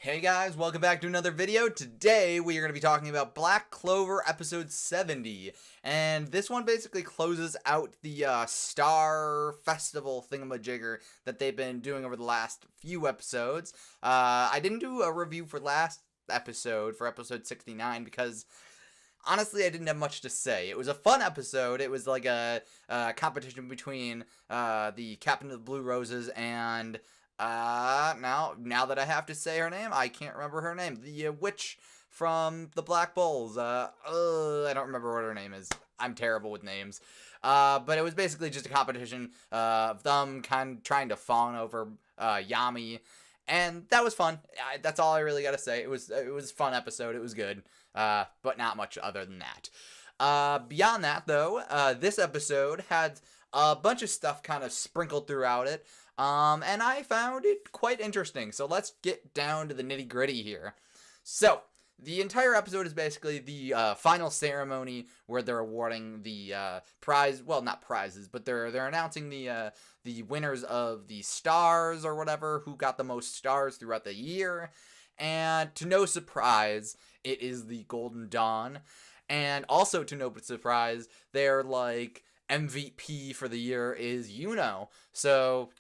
Hey guys, welcome back to another video. Today we are going to be talking about Black Clover episode 70, and this one basically closes out the Star Festival thingamajigger that they've been doing over the last few episodes. I didn't do a review for last episode, for episode 69, because honestly I didn't have much to say. It was a fun episode. It was like a competition between the Captain of the Blue Roses and now that I have to say her name, I can't remember her name. The witch from the Black Bulls. I don't remember what her name is. I'm terrible with names. But it was basically just a competition of them kind of trying to fawn over Yami, and that was fun. That's all I really got to say. It was a fun episode. It was good, but not much other than that. Beyond that, though, this episode had a bunch of stuff kind of sprinkled throughout it. And I found it quite interesting. So let's get down to the nitty gritty here. So the entire episode is basically the final ceremony where they're awarding the prize. Well, not prizes, but they're announcing the winners of the stars or whatever, who got the most stars throughout the year. And to no surprise, it is the Golden Dawn. And also to no surprise, they're like MVP for the year is So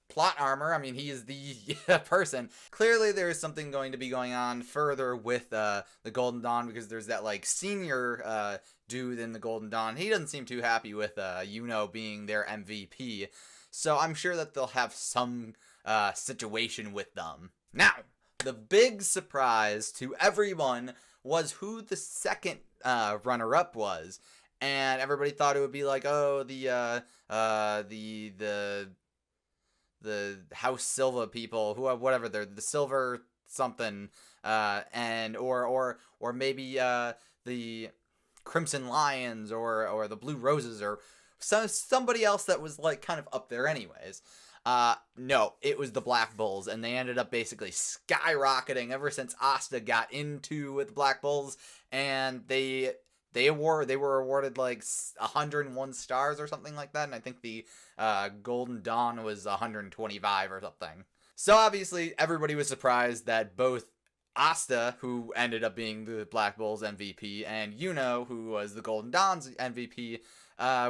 plot armor, I mean, he is the person. Clearly there is something going to be going on further with the Golden Dawn, because there's that like senior dude in the Golden Dawn. He doesn't seem too happy with being their MVP, so I'm sure that they'll have some situation with them. Now, the big surprise to everyone was who the second runner-up was, and everybody thought it would be like, oh, the House Silva people, whatever, they're the Silver something, and or maybe the Crimson Lions or the Blue Roses, or somebody else that was like kind of up there anyways. No, it was the Black Bulls, and they ended up basically skyrocketing ever since Asta got into with the Black Bulls, and they were awarded like 101 stars or something like that, and I think the Golden Dawn was 125 or something. So obviously everybody was surprised that both Asta, who ended up being the Black Bulls MVP, and who was the Golden Dawn's MVP,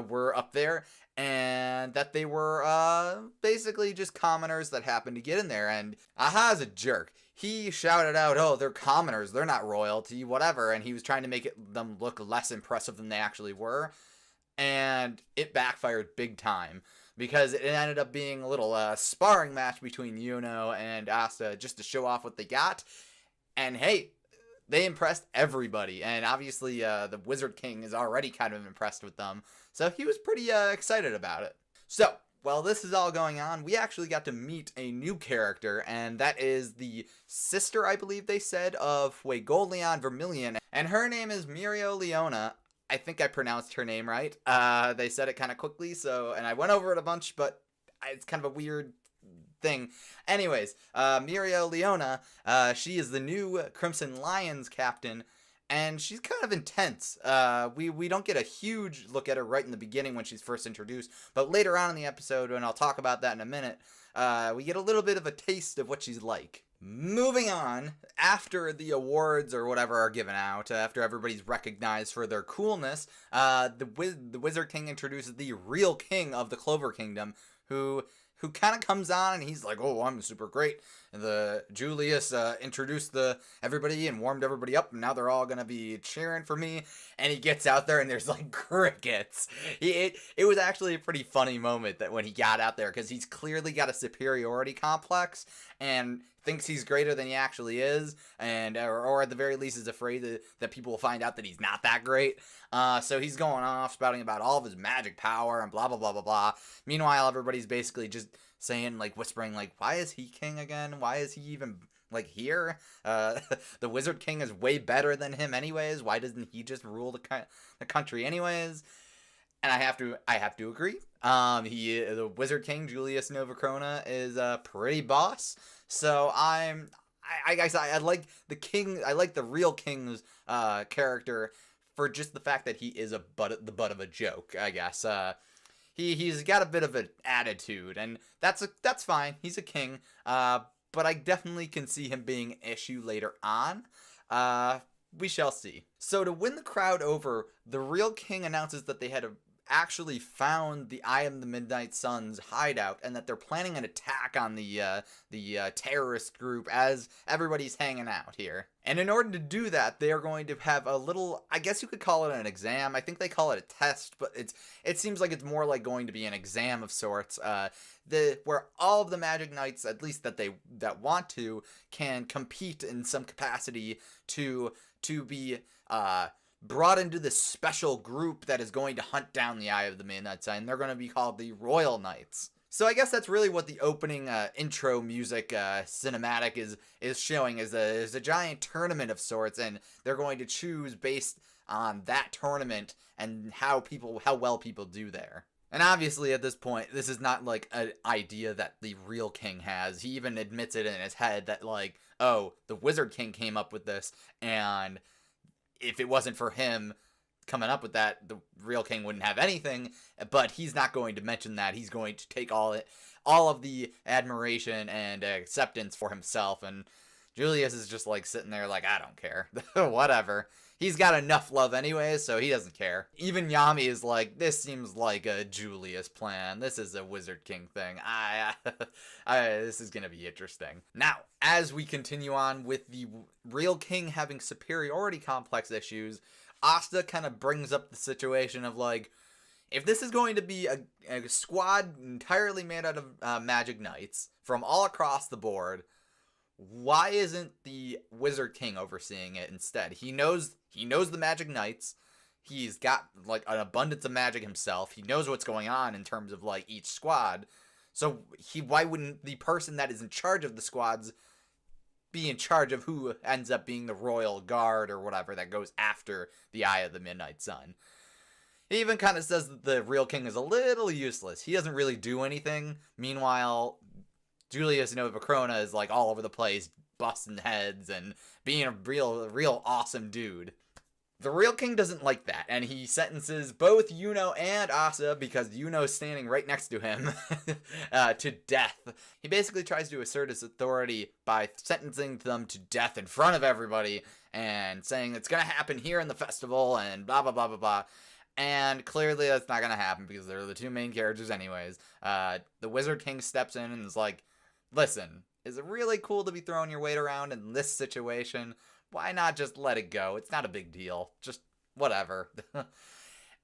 were up there, and that they were basically just commoners that happened to get in there. And Aha's a jerk. He shouted out, oh, they're commoners, they're not royalty, whatever, and he was trying to make them look less impressive than they actually were, and it backfired big time, because it ended up being a little sparring match between Yuno and Asta just to show off what they got, and hey, they impressed everybody, and obviously the Wizard King is already kind of impressed with them, so he was pretty excited about it. So, while this is all going on, we actually got to meet a new character, and that is the sister, I believe they said, of Fuegoleon Vermilion, and her name is Mereoleona. I think I pronounced her name right. They said it kind of quickly, and I went over it a bunch, but it's kind of a weird thing. Anyways, Mereoleona, she is the new Crimson Lions captain, and she's kind of intense. We don't get a huge look at her right in the beginning when she's first introduced, but later on in the episode, and I'll talk about that in a minute, we get a little bit of a taste of what she's like. Moving on, after the awards or whatever are given out, after everybody's recognized for their coolness, the Wizard King introduces the real king of the Clover Kingdom, who kind of comes on, and he's like, oh, I'm super great. And the Julius introduced everybody and warmed everybody up, and now they're all going to be cheering for me. And he gets out there, and there's like crickets. It was actually a pretty funny moment that when he got out there, because he's clearly got a superiority complex and thinks he's greater than he actually is, and or at the very least is afraid that people will find out that he's not that great. So he's going off, spouting about all of his magic power and blah, blah, blah, blah, blah. Meanwhile, everybody's basically just saying, like, whispering, like, why is he king again? Why is he even, like, here? The Wizard King is way better than him anyways. Why doesn't he just rule the country anyways? And I have to agree. The Wizard King, Julius Novacrona, is a pretty boss. So I guess I like the king. I like the real king's character for just the fact that he is the butt of a joke, I guess. He's got a bit of an attitude, and that's fine. He's a king. but I definitely can see him being an issue later on. We shall see. So to win the crowd over, the real king announces that they had actually found the Eye of the Midnight Sun's hideout, and that they're planning an attack on the terrorist group as everybody's hanging out here. And in order to do that, they are going to have a little, I guess you could call it an exam. I think they call it a test, but it seems like it's more like going to be an exam of sorts. Where all of the Magic Knights, at least that want to, can compete in some capacity to be brought into this special group that is going to hunt down the Eye of the Midnight Sun. They're going to be called the Royal Knights. So I guess that's really what the opening intro music cinematic is showing, is a giant tournament of sorts, and they're going to choose based on that tournament and how well people do there. And obviously at this point, this is not like an idea that the real king has. He even admits it in his head that, like, oh, the Wizard King came up with this, and if it wasn't for him coming up with that, the real king wouldn't have anything. But he's not going to mention that. He's going to take all of the admiration and acceptance for himself. And Julius is just like sitting there like, I don't care. Whatever. He's got enough love anyway, so he doesn't care. Even Yami is like, this seems like a Julius plan. This is a Wizard King thing. This is going to be interesting. Now, as we continue on with the real king having superiority complex issues, Asta kind of brings up the situation of, like, if this is going to be a squad entirely made out of Magic Knights from all across the board, why isn't the Wizard King overseeing it instead? He knows the Magic Knights. He's got, like, an abundance of magic himself. He knows what's going on in terms of, like, each squad. So why wouldn't the person that is in charge of the squads be in charge of who ends up being the Royal Guard or whatever that goes after the Eye of the Midnight Sun? He even kind of says that the real king is a little useless. He doesn't really do anything. Meanwhile, Julius Novacrona is, like, all over the place, busting heads and being a real awesome dude. The real king doesn't like that, and he sentences both Yuno and Asa, because Yuno's standing right next to him, to death. He basically tries to assert his authority by sentencing them to death in front of everybody, and saying it's gonna happen here in the festival, and blah blah blah blah blah. And clearly that's not gonna happen, because they're the two main characters anyways. The Wizard King steps in and is like, listen, is it really cool to be throwing your weight around in this situation? Why not just let it go? It's not a big deal. Just whatever.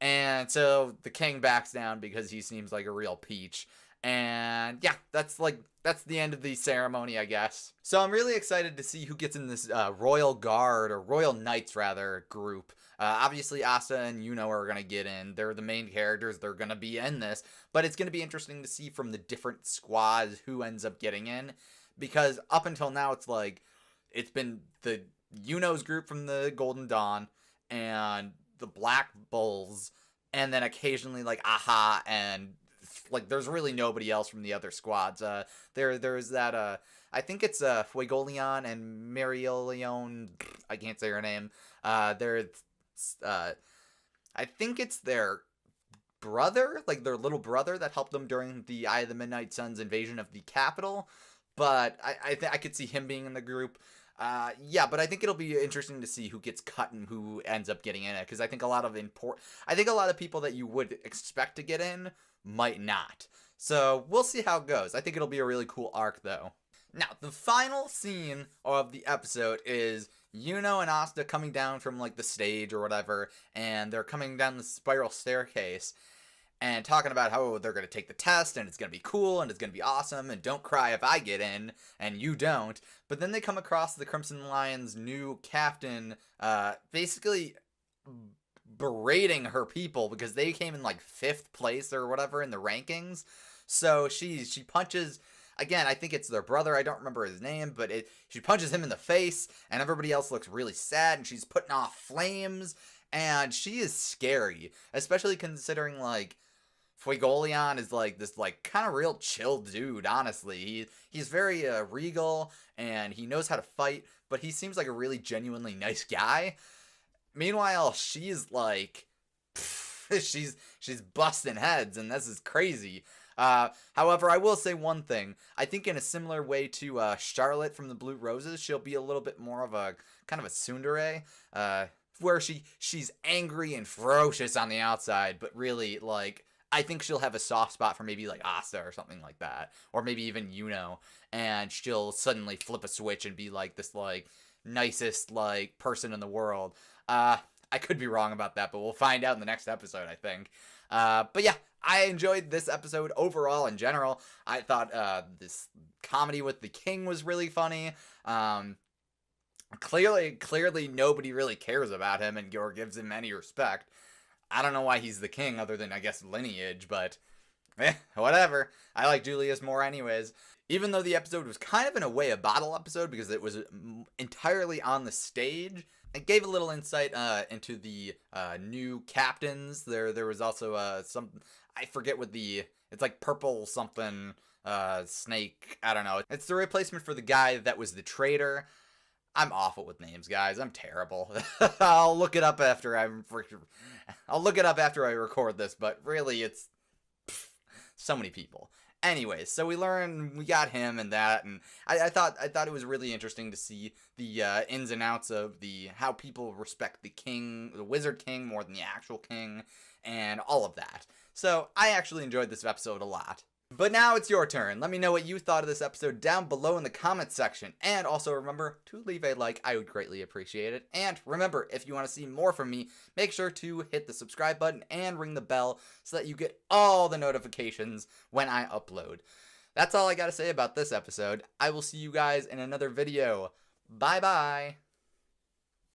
And so the king backs down because he seems like a real peach. And yeah, that's the end of the ceremony, I guess. So I'm really excited to see who gets in this Royal Guard, or Royal Knights rather, group. Obviously Asa and Yuno are going to get in. They're the main characters. They're going to be in this. But it's going to be interesting to see from the different squads who ends up getting in. Because up until now, it's been the Yuno's group from the Golden Dawn, and the Black Bulls, and then occasionally, like, Aha, and, like, there's really nobody else from the other squads. There's that, I think it's, Fuegoleon and Marileon, I can't say her name. I think it's their brother, like, their little brother that helped them during the Eye of the Midnight Sun's invasion of the capital, but I could see him being in the group. Yeah, but I think it'll be interesting to see who gets cut and who ends up getting in it, because I think a lot of people that you would expect to get in might not. So we'll see how it goes. I think it'll be a really cool arc, though. Now, the final scene of the episode is Yuno and Asta coming down from, like, the stage or whatever, and they're coming down the spiral staircase and talking about how they're going to take the test, and it's going to be cool, and it's going to be awesome, and don't cry if I get in, and you don't. But then they come across the Crimson Lion's new captain, basically berating her people, because they came in, like, 5th place or whatever in the rankings. So she punches, again, I think it's their brother, I don't remember his name, but she punches him in the face, and everybody else looks really sad, and she's putting off flames, and she is scary, especially considering, like, Fuegoleon is, like, this, like, kind of real chill dude, honestly. He's very regal, and he knows how to fight, but he seems like a really genuinely nice guy. Meanwhile, she's, like, she's busting heads, and this is crazy. However, I will say one thing. I think in a similar way to Charlotte from the Blue Roses, she'll be a little bit more of a kind of a tsundere, where she's angry and ferocious on the outside, but really, like, I think she'll have a soft spot for maybe like Asta or something like that, or maybe even Yuno, and she'll suddenly flip a switch and be like this like nicest like person in the world. I could be wrong about that, but we'll find out in the next episode, I think. But yeah, I enjoyed this episode overall in general. I thought this comedy with the king was really funny. Clearly nobody really cares about him and or gives him any respect. I don't know why he's the king other than, I guess, lineage, but whatever. I like Julius more anyways. Even though the episode was kind of in a way a bottle episode because it was entirely on the stage, it gave a little insight into the new captains. There was also some, I forget what it's like purple something snake, I don't know. It's the replacement for the guy that was the traitor. I'm awful with names, guys. I'm terrible. I'll look it up after I record this, but really it's so many people. Anyways, so we got him and that, and I thought it was really interesting to see the ins and outs of how people respect the king, the Wizard King, more than the actual king, and all of that. So I actually enjoyed this episode a lot. But now it's your turn. Let me know what you thought of this episode down below in the comments section. And also remember to leave a like. I would greatly appreciate it. And remember, if you want to see more from me, make sure to hit the subscribe button and ring the bell so that you get all the notifications when I upload. That's all I got to say about this episode. I will see you guys in another video. Bye-bye.